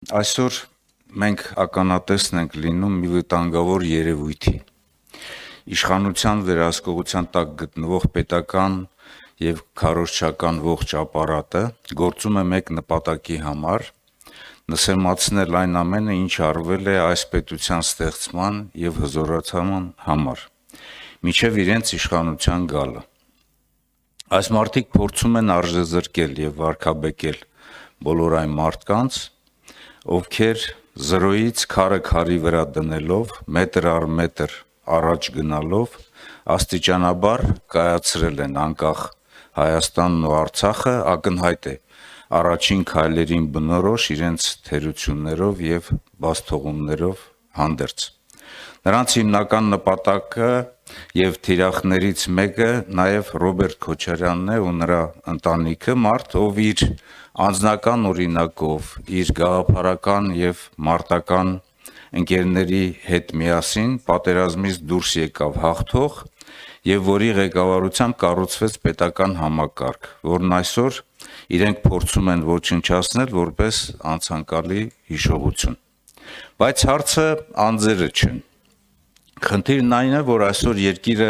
Այսօր մենք ականատեսն ենք լինում մի վտանգավոր երևույթի։ Իշխանության վերահսկողության տակ գտնվող պետական եւ քարոզչական ողջ ապարատը գործում է մեկ նպատակի համար՝ նսեմացնել այն ամենը, ինչ արվել է այս պետության ստեղծման եւ հզորացման համար, մինչեւ իրենց իշխանության գալը։ Այս մարդիկ փորձում են արժեզրկել եւ վարգաբեկել բոլոր այն մարդկանց, ովքեր զրոյից քարը քարի վրա դնելով, մետր առ մետր առաջ գնալով, աստիճանաբար կայացրել են անկախ Հայաստանն ու Արցախը, ակնհայտ է առաջին քայլերին բնորոշ իրենց թերություններով եւ բացթողումներով հանդերձ։ Նրանց հիմնական նպատակը եւ թիրախներից մեկը նաեւ Ռոբերտ Քոչարյանն է ու նրա ընտանիքը, մարդ, ով իր անձնական օրինակով, իր գաղափարական եւ մարտական ընկերների հետ միասին պատերազմից դուրս եկավ հաղթող եւ որի ղեկավարությամբ կառուցվեց պետական համակարգ, որն այսօր իրենք փորձում են ոչնչացնել որպես անցանկալի հիշողություն։ Բայց հարցը անձերը չեն։ Խնդիրն այն է, որ այսօր երկիրը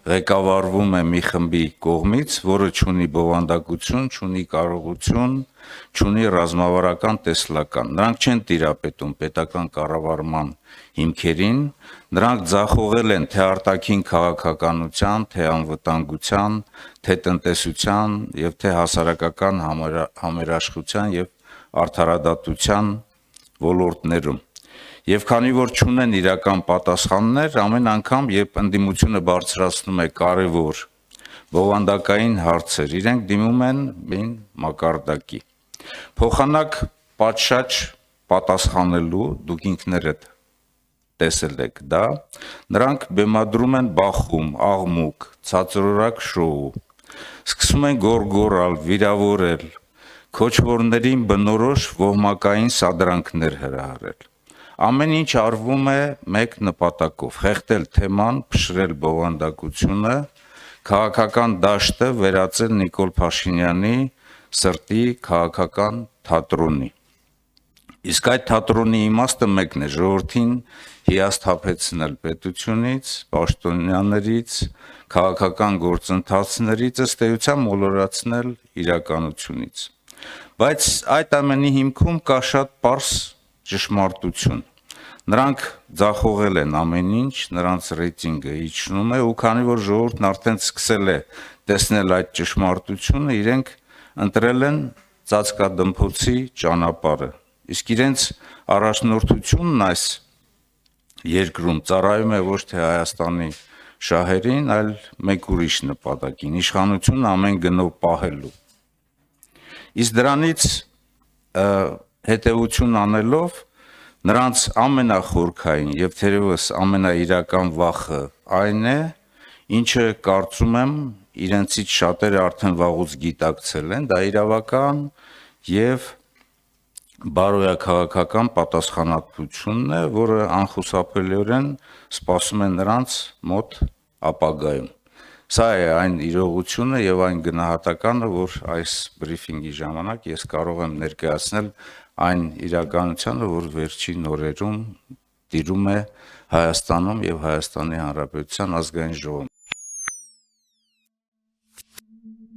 ղեկավարվում է մի խմբի կողմից, որը չունի բովանդակություն, չունի կարողություն, չունի ռազմավարական տեսլական։ Նրանք չեն տիրապետում պետական կառավարման հիմքերին, նրանք ձախողել են թե արտաքին քաղաքականության, թե անվտանգության, թե տնտեսության եւ թե հասարակական համերաշխության եւ արդարադատության ոլորտներում։ Եվ քանի որ չունեն իրական պատասխաններ, ամեն անգամ, երբ ընդդիմությունը բարձրացնում է կարևոր բովանդակային հարցեր, իրենք դիմում են մին մակարդակի։ Փոխանակ պատշաճ պատասխանելու, դուք ինքներդ տեսել եք դա, նրանք բեմադրում են բախում, աղմուկ, ցածրորակ շոու, սկսում են գոռգոռալ, վիրավորել, քոչվորներին բնորոշ ոհմակային սադրանքներ հրահրել։ Ամեն ինչ արվում է մեկ նպատակով՝ խեղդել թեման, փշրել բովանդակությունը, քաղաքական դաշտը վերածել Նիկոլ Փաշինյանի սրտի քաղաքական թատրոնի։ Իսկ այդ թատրոնի իմաստը մեկն է՝ ժողովրդին հիասթափեցնել պետությունից, պաշտոնյաներից, քաղաքական գործընթացներից, ըստ էության մոլորացնել իրականությունից։ Բայց այդ ամենի հիմքում կա շատ պարզ ճշմարտություն։ Նրանք ձախողել են ամեն ինչ, նրանց ռեյտինգը իջնում է, ու քանի որ ժողովուրդն արդեն սկսել է տեսնել այդ ճշմարտությունը, իրենք ընտրել են ծածկադմփոցի ճանապարհը։ Իսկ իրենց առաջնորդությունն այս երկրում ծառայում է ոչ թե Հայաստանի շահերին, այլ մեկ ուրիշ նպատակին՝ իշխանությունը ամեն գնով պահելու։ Իսկ դրանից հետևություն անելով նրանց ամենախորքային եւ թերևս ամենաիրական վախը այն է, ինչը կարծում եմ իրենցից շատերը արդեն վաղուց գիտակցել են, դա իրավական եւ բարոյաքաղաքական պատասխանատվությունն է, որը անխուսափելիորեն սպասում է նրանց մոտ ապագայում։ Սա է այն իրողությունը եւ այն գնահատականը, որ այս բրիֆինգի ժամանակ ես կարող եմ ներկայացնել այն իրականությանը, որ վերջին օրերում տիրում է Հայաստանում եւ Հայաստանի Հանրապետության ազգային ժողովում։